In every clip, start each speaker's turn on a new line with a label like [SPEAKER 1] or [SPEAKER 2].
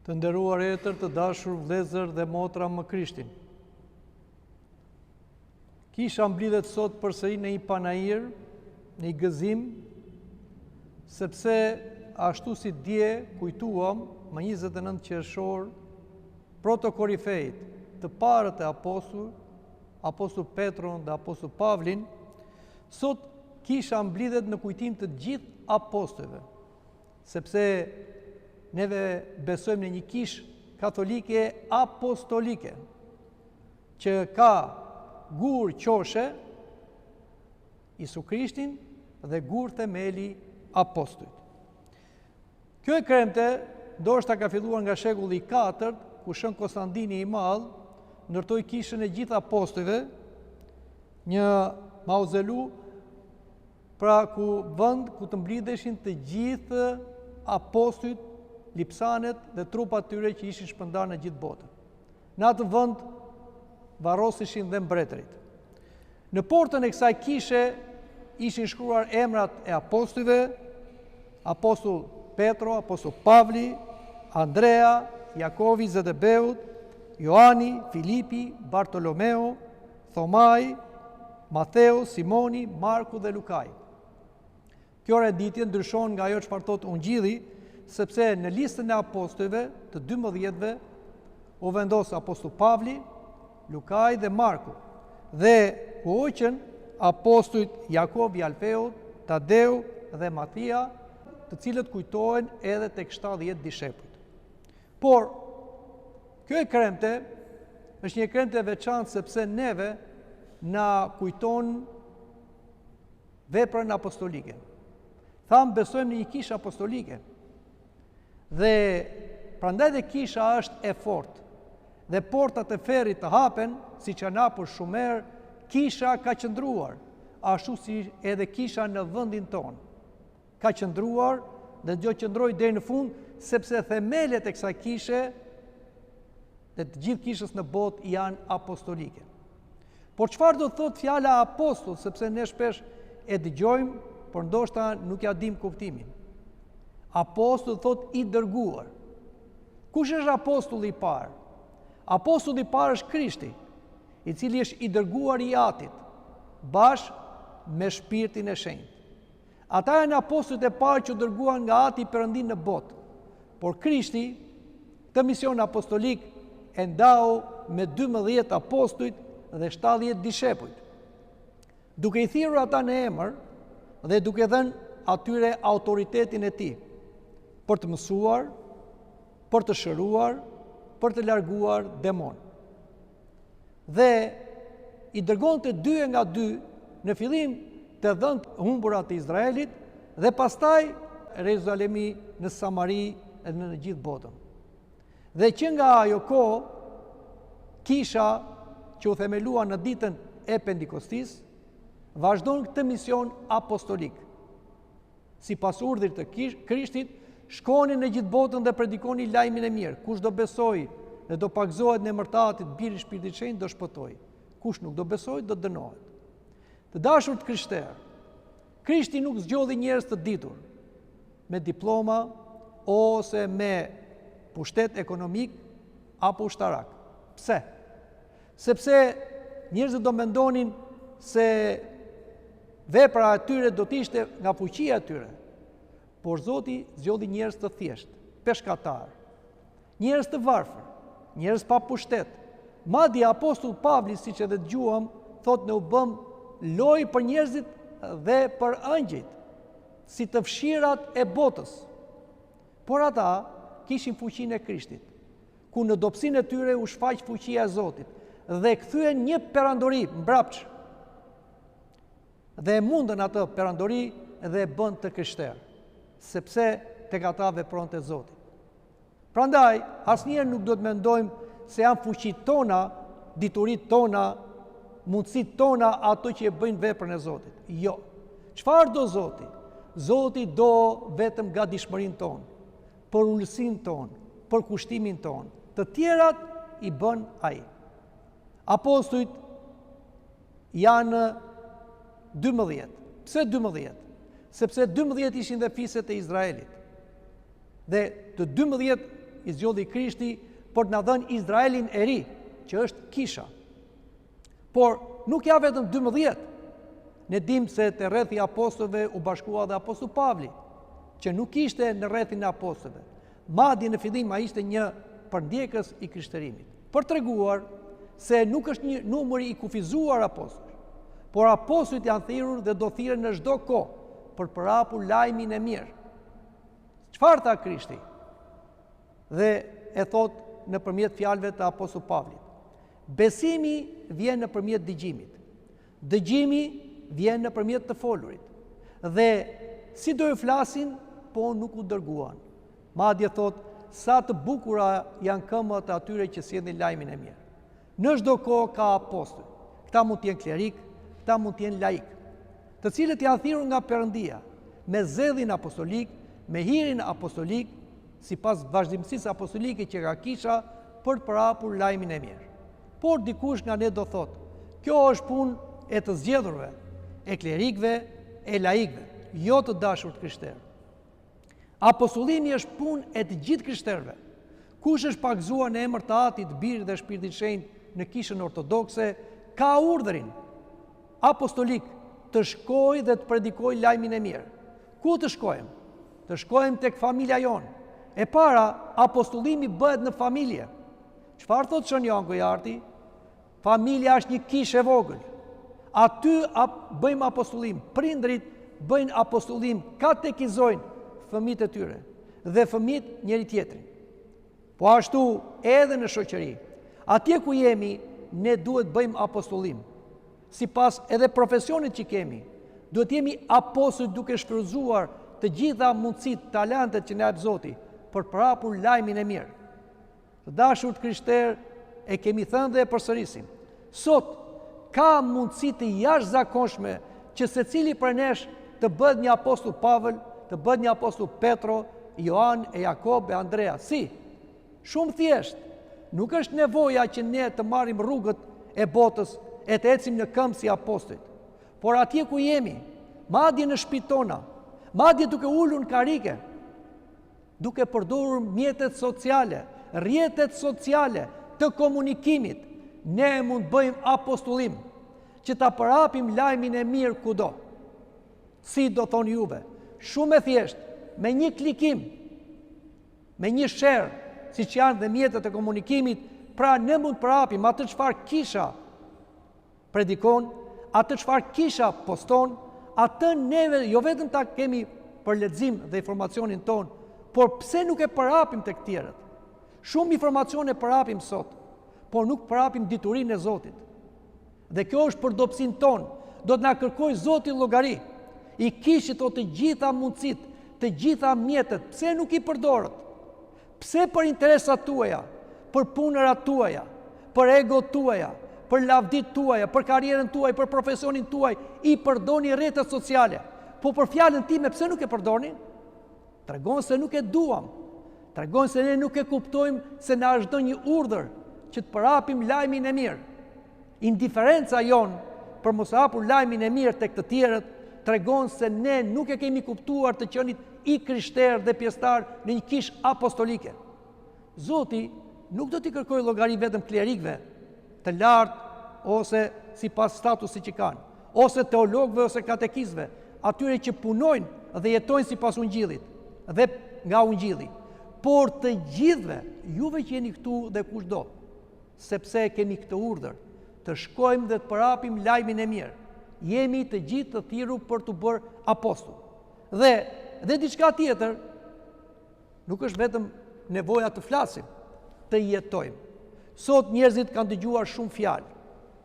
[SPEAKER 1] Të nderuar etër, të dashur vëllezër dhe motra më Krishtin. Kisha mblidhet sot përsëri në një panair, në një gëzim, sepse ashtu si dje kujtuam më 29 qershor protokorifejt të parët e apostull Petron dhe apostull Pavlin, sot kisha mblidhet në kujtim të gjithë apostujve, sepse neve besojmë në një kishë katolike apostolike, që ka gur qoshe Isu Krishtin dhe gur themeli apostujt. Kjo e kremte, ndoshta ka filluar nga shekulli i 4, ku Shën Konstantini i Madh ndërtoi kishën e gjithë apostujve, një mauzelu, pra ku vend ku të mblidheshin të gjithë apostujt, lipsanet dhe trupat tyre që ishin shpërndar në gjithë botën. Në atë vend varroseshin dhe mbretërit. Në portën e kësaj kishe ishin shkruar emrat e apostujve, apostull Petro, apostull Pavli, Andrea, Jakovi Zedebeut, Joani, Filipi, Bartolomeo, Thomai, Matheu, Simoni, Marku dhe Lukaj. Kjo renditje ndryshon nga ajo çfarë thotë Ungjilli, sepse në listën e apostujve të 12-ve u vendos apostull Pavli, Lukaj dhe Marku, dhe u hoqën apostujt Jakobi Alfeut, Tadeu dhe Matia, të cilët kujtohen edhe tek 70 dishepujt. Por, kjo e kremte është një kremte veçantë sepse neve na kujton veprën apostolike. Tham besojmë në një kishë apostolike. Dhe prandaj dhe kisha është e fortë. Dhe portat e ferrit të hapen, siç janë hapur shumë herë, kisha ka qëndruar, ashtu si edhe kisha në vendin tonë. Ka qëndruar dhe do qëndroj deri në fund, sepse themelet e kësaj kishe dhe të gjithë kishës në botë janë apostolike. Por çfarë do thotë fjala apostull, sepse ne shpesh e dëgjojmë, por ndoshta nuk ja dim kuptimin. Apostull thot i dërguar. Kush është apostulli i parë? Apostulli i parë është Krishti, i cili është i dërguar i Atit, bashkë me Shpirtin e Shenjtë. Ata janë apostujt e parë që dërguan nga Ati Perëndin në botë. Por Krishti, të mision apostolik, e ndau me 12 apostujt dhe 70 dishepujt. Duke i thirrur ata në emër dhe duke dhënë atyre autoritetin e tij, për të mësuar, për të shëruar, për të larguar demon. Dhe i dërgonte 2 nga 2 në fillim të dhënë humburat të Izraelit dhe pastaj Jeruzalemi në Samari dhe në gjithë botën. Dhe që nga ajo kohë, kisha që u themelua në ditën e Pentikostis, vazhdon këtë mision apostolik. Si pas urdhrit të Krishtit, shkoni në gjithë botën dhe predikoni lajmin e mirë. Kush do besoj dhe do pagzohet në emër të Atit, Birit dhe Shpirtit të Shenjtë, do shpëtojë. Kush nuk do besoj, do dënohet. Të dashur të krishterë, Krishti nuk zgjodhi njerëz të ditur me diploma ose me pushtet ekonomik apo ushtarak. Pse? Sepse njerëzit do mendonin se vepra e tyre do të ishte nga fuqia e tyre. Por Zoti zgjodhi njerëz të thjeshtë, peshkatar, njerëz të varfër, njerëz pa pushtet. Madje apostull Pavli, siç edhe dëgjuam, thotë ne u bëm lojë për njerëzit dhe për ëngjëjt, si të fshirat e botës. Por ata kishin fuqinë e Krishtit, ku në dobësinë e tyre u shfaq fuqia e Zotit dhe kthyen një perandori mbrapsht. Dhe e mundën atë perandori dhe e bën të krishterë, sepse tek ata vepronte Zoti. Prandaj, asnjëherë nuk do të mendojmë se janë fuqitë tona, dituritë tona, mundësitë tona ato që e bëjnë veprën e Zotit. Jo. Çfarë do Zoti? Zoti do vetëm gatishmërinë tonë, për ulësinë tonë, për kushtimin tonë. Të tjerat i bën ai. Apostujt janë 12. Pse 12? Sepse 12 ishin dhe fiset e Izraelit. Dhe të 12 i zgjodhi Krishti për të na dhënë Izraelin e ri, që është kisha. Por nuk ja vetëm 12. Ne dim se të rrethi apostujve u bashkua dhe apostull Pavli, që nuk ishte në rrethin e apostujve. Madje në fillim ai ishte një përndjekës i krishterimit. Për treguar se nuk është një numër i kufizuar apostujsh, por apostujt janë thirrur dhe do thirren në çdo kohë për përhapur lajmin e mirë. Çfarë tha Krishti? Dhe e thot nëpërmjet fjalëve të apostullit Pavlit. Besimi vjen nëpërmjet dëgjimit. Dëgjimi vjen nëpërmjet të folurit. Dhe si do ju flasin, po nuk u dërguan. Madje thot, sa të bukura janë këmbët e atyre që sjellin lajmin e mirë. Në çdo kohë ka apostull. Këta mund të jenë klerik, këta mund të jenë laik, të cilët janë thirrur nga Perëndia me zellin apostolik, me hirin apostolik, sipas vazhdimësisë apostolike që ka kisha për të përhapur lajmin e mirë. Por dikush nga ne do thotë, kjo është punë e të zgjedhurve, e klerikëve, e laikëve, jo të dashur të krishterë. Apostollimi është punë e të gjithë krishterëve. Kush është pagzuar në emër të Atit, Birit dhe Shpirtit Shenjtë në kishën ortodokse, ka urdhrin apostolik të shkojë dhe të predikojë lajmin e mirë. Ku të shkojmë? Të shkojmë tek familja jonë. E para, apostollimi bëhet në familje. Çfarë thotë Shën Joan Gojarti? Familja është një kishë e vogël. Aty bëjmë apostullim. Prindrit bëjnë apostullim, katekizojnë fëmijët e tyre dhe fëmijët njëri tjetrin. Po ashtu edhe në shoqëri. Atje ku jemi, ne duhet bëjmë apostullim. Sipas edhe profesionit që kemi, duhet jemi apostull duke shfrytzuar të gjitha mundësitë, talentet që na jep Zoti për përhapur lajmin e mirë. Të dashur krishterë, e kemi thënë dhe e përsërisim. Sot ka mundësi të jashtëzakonshme që secili prej nesh të bëhet një apostull Pavel, të bëhet një apostull Petro, Joan, e Jakob, e Andrea. Si? Shumë thjesht. Nuk është nevoja që ne të marrim rrugët e botës e të ecim në këmbë si apostujt. Por atje ku jemi, madje në shtëpitë tona, madje duke ulur në karrige, duke përdorur mjetet sociale, rrjetet sociale të komunikimit, ne mund bëjmë apostullim që ta përhapim lajmin e mirë kudo. Si do thonë juve, shumë e thjesht, me një klikim, me një share, si që janë dhe mjetet e komunikimit, pra ne mund përhapim atë çfarë kisha predikon, atë çfarë kisha poston, atë neve jo vetëm ta kemi për lexim dhe informacionin ton, por pse nuk e përhapim tek tjerët? Shumë informacione përhapim sot, por nuk përhapim diturinë e Zotit. Dhe kjo është për dobësinë tonë. Do të na kërkojë Zoti llogari. I kishit o të gjitha mundësit, të gjitha mjetet, pse nuk i përdorët? Pse për interesat tuaja, për punërat tuaja, për egot tuaja, për lavdit tuaja, për karrierën tuaj, për profesionin tuaj, i përdorni rrjetet sociale. Po për fjalën time pse nuk e përdorni? Tregon se nuk e duam. Tregon se ne nuk e kuptojmë se na është dhënë një urdhër që të përhapim lajmin e mirë. Indiferenca jonë për mos hapur lajmin e mirë tek të tjerët tregon se ne nuk e kemi kuptuar të qenit i krishterë dhe pjesëtar në një kishë apostolike. Zoti nuk do t'i kërkojë llogari vetëm klerikëve të lartë ose sipas statusit që kanë, ose teologëve ose katekistëve, atyre që punojnë dhe jetojnë sipas ungjillit dhe nga ungjilli, por të gjithëve, juve që jeni këtu dhe kushdo, sepse kemi këtë urdhër të shkojmë dhe të përhapim lajmin e mirë. Jemi të gjithë të thirrur për të bërë apostull. Dhe diçka tjetër, nuk është vetëm nevoja të flasim, të jetojmë. Sot njerëzit kanë dëgjuar shumë fjalë,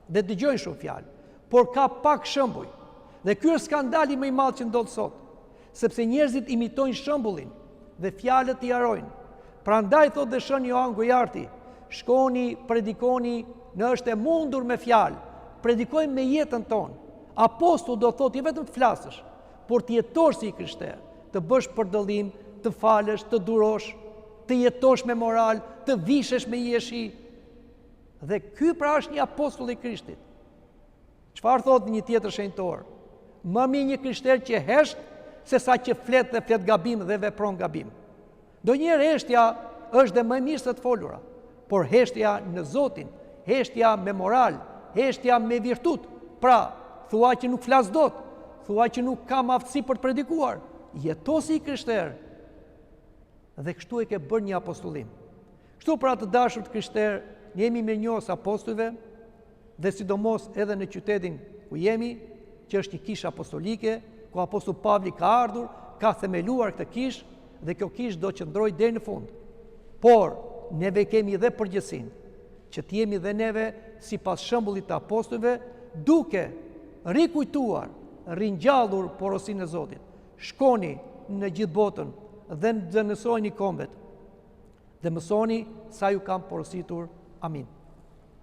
[SPEAKER 1] dhe dëgjojnë shumë fjalë, por ka pak shembuj. Dhe ky është skandali më i madh që ndodh sot, sepse njerëzit imitojnë shembullin dhe fjalët i harojnë. Prandaj thotë dhe Shën Joan Gojarti, shkoni, predikoni, në është e mundur me fjalë, predikojmë me jetën tonë. Apostull do thotë, jo vetëm të flasësh, por të jetosh si i krishterë, të bësh përdallim, të falësh, të durosh, të jetosh me moral, të vishesh me jeshi. Dhe ky pra është një apostull i Krishtit. Çfarë thotë një tjetër shenjtor? Më mirë një krishter që hesht se sa që flet dhe flet gabim dhe vepron gabim. Ndonjëherë heshtja është dhe më mirë se të folura, por heshtja në Zotin, heshtja me moral, heshtja me virtut. Pra, thua që nuk flas dot, thua që nuk kam aftësi për të predikuar, jetosi i krishter. Dhe kështu e ke bërë një apostullim. Kështu pra të dashur të krishter, jemi me njohës apostujve, dhe sidomos edhe në qytetin ku jemi, që është një kishë apostolike, ku apostull Pavli ka ardhur, ka themeluar këtë kishë, dhe kjo kishë do qëndroj deri në fund. Por, neve kemi dhe përgjësin, që t'jemi dhe neve si pas shëmbullit të apostujve, duke rikujtuar, ringjallur porosinë e Zotit. Shkoni në gjithë botën dhe mësoni kombet, dhe mësoni sa ju kam porositur. Amin.